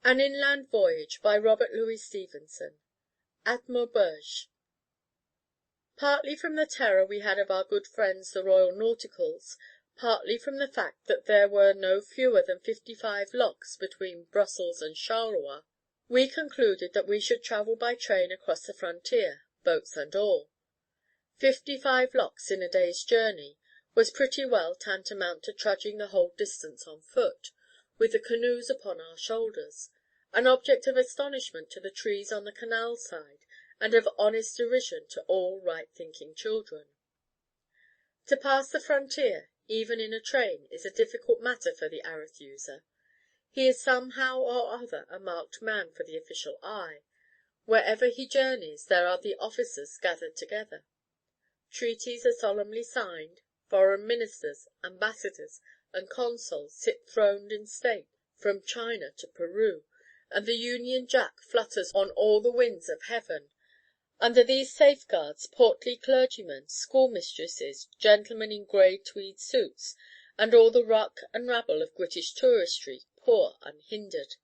AN INLAND VOYAGE by Robert Louis Stevenson At Maubeuge. Partly from the terror we had of our good friends the Royal Nauticals, partly from the fact that there were no fewer than 55 locks between Brussels and Charleroi, we concluded that we should travel by train across the frontier, boats and all. 55 locks in a day's journey was pretty well tantamount to trudging the whole distance on foot, with the canoes upon our shoulders, an object of astonishment to the trees on the canal side, and of honest derision to all right-thinking children. To pass the frontier, even in a train, is a difficult matter for the Arethusa. He is somehow or other a marked man for the official eye. Wherever he journeys, there are the officers gathered together. Treaties are solemnly signed, foreign ministers, ambassadors, and consuls sit throned in state from China to Peru, and the Union Jack flutters on all the winds of heaven. Under these safeguards, portly clergymen, schoolmistresses, gentlemen in grey tweed suits, and all the ruck and rabble of British touristry pour unhindered,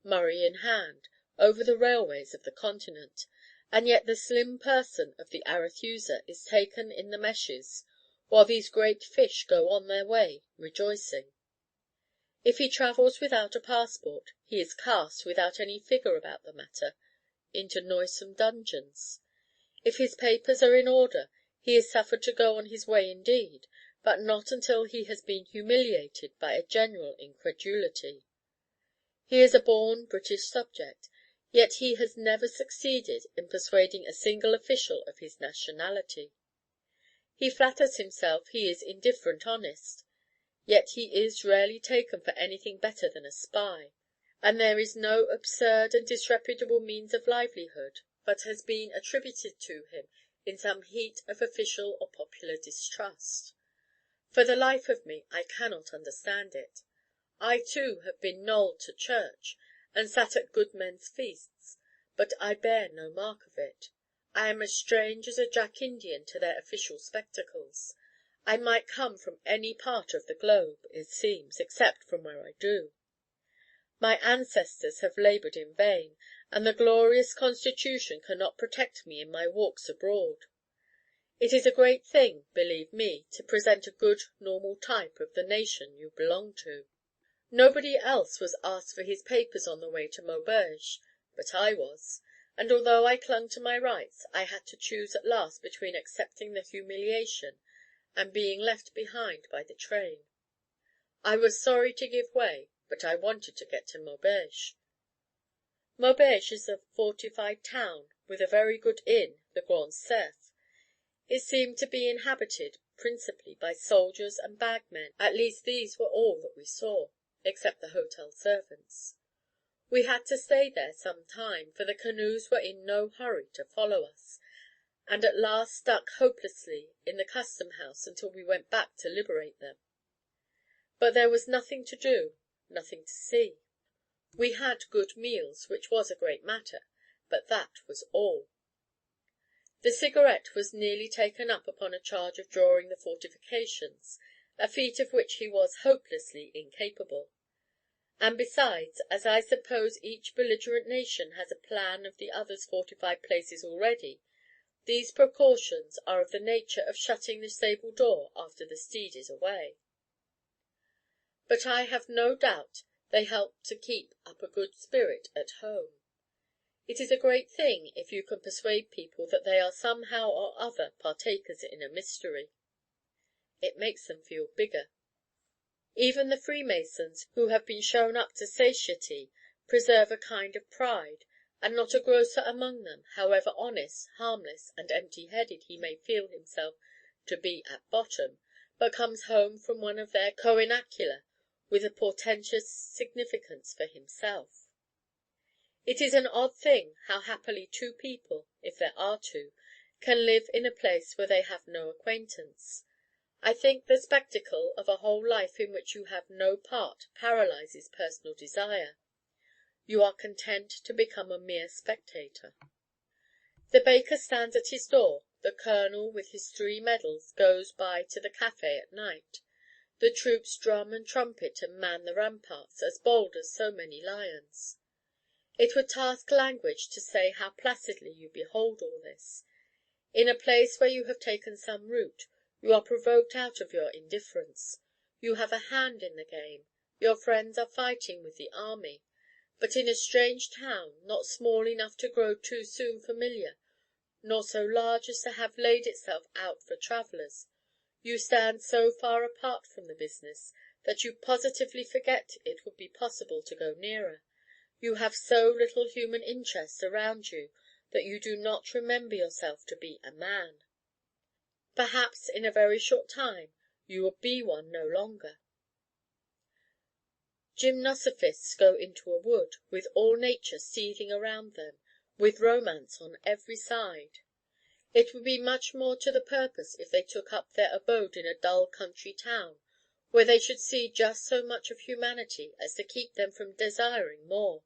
Murray in hand, over the railways of the continent, and yet the slim person of the Arethusa is taken in the meshes, while these great fish go on their way rejoicing. If he travels without a passport, he is cast, without any figure about the matter, into noisome dungeons. If his papers are in order, he is suffered to go on his way indeed, but not until he has been humiliated by a general incredulity. He is a born British subject, yet he has never succeeded in persuading a single official of his nationality. He flatters himself he is indifferent honest, yet he is rarely taken for anything better than a spy, and there is no absurd and disreputable means of livelihood but has been attributed to him in some heat of official or popular distrust. For the life of me, I cannot understand it. I too have been knolled to church, and sat at good men's feasts, but I bear no mark of it. I am as strange as a Jack Indian to their official spectacles. I might come from any part of the globe, it seems, except from where I do. My ancestors have laboured in vain, and the glorious Constitution cannot protect me in my walks abroad. It is a great thing, believe me, to present a good normal type of the nation you belong to. Nobody else was asked for his papers on the way to Maubeuge, but I was, and although I clung to my rights, I had to choose at last between accepting the humiliation and being left behind by the train. I was sorry to give way, but I wanted to get to Maubeuge. Maubeuge is a fortified town, with a very good inn, the Grand Cerf. It seemed to be inhabited principally by soldiers and bagmen, at least these were all that we saw, except the hotel servants. We had to stay there some time, for the canoes were in no hurry to follow us, and at last stuck hopelessly in the custom house until we went back to liberate them. But there was nothing to do, nothing to see. We had good meals, which was a great matter, but that was all. The cigarette was nearly taken up upon a charge of drawing the fortifications, a feat of which he was hopelessly incapable. And besides, as I suppose each belligerent nation has a plan of the other's fortified places already, these precautions are of the nature of shutting the stable door after the steed is away. But I have no doubt they help to keep up a good spirit at home. It is a great thing if you can persuade people that they are somehow or other partakers in a mystery. It makes them feel bigger. Even the Freemasons, who have been shown up to satiety, preserve a kind of pride, and not a grocer among them, however honest, harmless, and empty-headed he may feel himself to be at bottom, but comes home from one of their coenacula with a portentous significance for himself. It is an odd thing how happily two people, if there are two, can live in a place where they have no acquaintance. I think the spectacle of a whole life in which you have no part paralyzes personal desire. You are content to become a mere spectator. The baker stands at his door, the colonel with his 3 medals goes by to the café at night, the troops drum and trumpet and man the ramparts, as bold as so many lions. It would task language to say how placidly you behold all this. In a place where you have taken some root, you are provoked out of your indifference. You have a hand in the game. Your friends are fighting with the army. But in a strange town, not small enough to grow too soon familiar, nor so large as to have laid itself out for travellers, you stand so far apart from the business that you positively forget it would be possible to go nearer. You have so little human interest around you that you do not remember yourself to be a man. Perhaps in a very short time you would be one no longer. Gymnosophists go into a wood, with all nature seething around them, with romance on every side. It would be much more to the purpose if they took up their abode in a dull country town, where they should see just so much of humanity as to keep them from desiring more,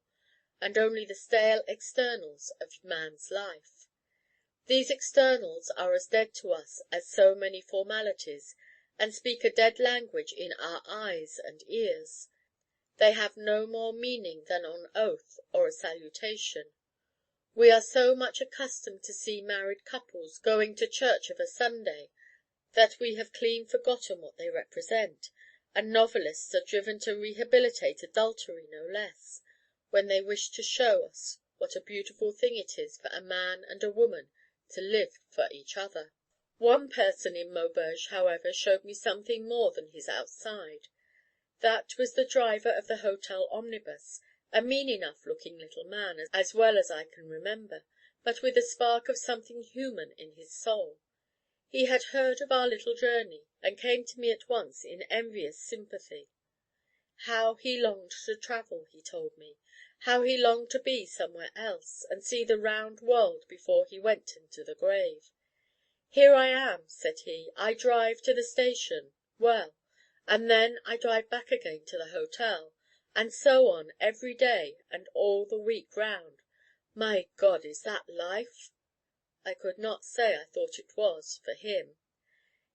and only the stale externals of man's life. These externals are as dead to us as so many formalities, and speak a dead language in our eyes and ears. They have no more meaning than an oath or a salutation. We are so much accustomed to see married couples going to church of a Sunday that we have clean forgotten what they represent, and novelists are driven to rehabilitate adultery no less, when they wish to show us what a beautiful thing it is for a man and a woman to live for each other. One person in Maubeuge, however, showed me something more than his outside. That was the driver of the hotel omnibus, a mean enough looking little man, as well as I can remember, but with a spark of something human in his soul. He had heard of our little journey, and came to me at once in envious sympathy. How he longed to travel, he told me. How he longed to be somewhere else, and see the round world before he went into the grave. Here I am, said he, I drive to the station, well, and then I drive back again to the hotel, and so on every day and all the week round. My God, is that life? I could not say I thought it was, for him.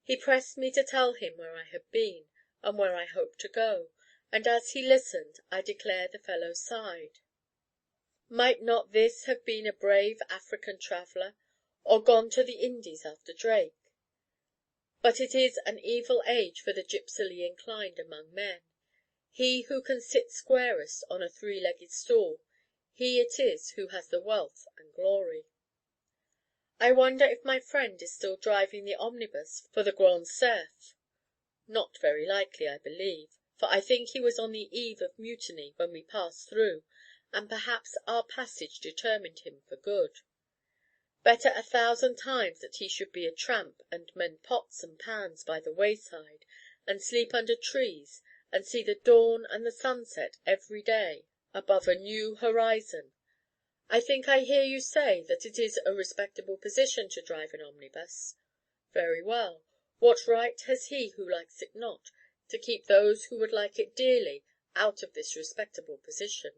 He pressed me to tell him where I had been, and where I hoped to go, and as he listened, I declare the fellow sighed. Might not this have been a brave African traveller, or gone to the Indies after Drake? But it is an evil age for the gypsily inclined among men. He who can sit squarest on a three-legged stool, he it is who has the wealth and glory. I wonder if my friend is still driving the omnibus for the Grand Cerf. Not very likely, I believe, for I think he was on the eve of mutiny when we passed through, and perhaps our passage determined him for good. Better 1,000 times that he should be a tramp and mend pots and pans by the wayside, and sleep under trees, and see the dawn and the sunset every day above a new horizon. I think I hear you say that it is a respectable position to drive an omnibus. Very well. What right has he who likes it not, to keep those who would like it dearly out of this respectable position?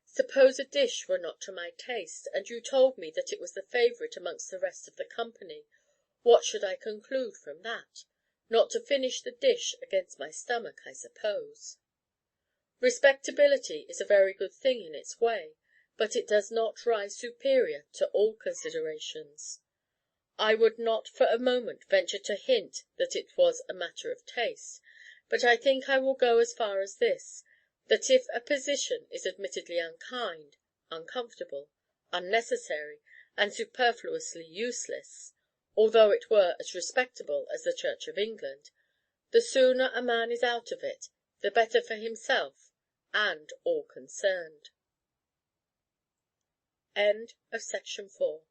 Suppose a dish were not to my taste, and you told me that it was the favourite amongst the rest of the company, what should I conclude from that? Not to finish the dish against my stomach, I suppose. Respectability is a very good thing in its way, but it does not rise superior to all considerations. I would not for a moment venture to hint that it was a matter of taste, but I think I will go as far as this, that if a position is admittedly unkind, uncomfortable, unnecessary, and superfluously useless, although it were as respectable as the Church of England, the sooner a man is out of it, the better for himself and all concerned. End of section 4.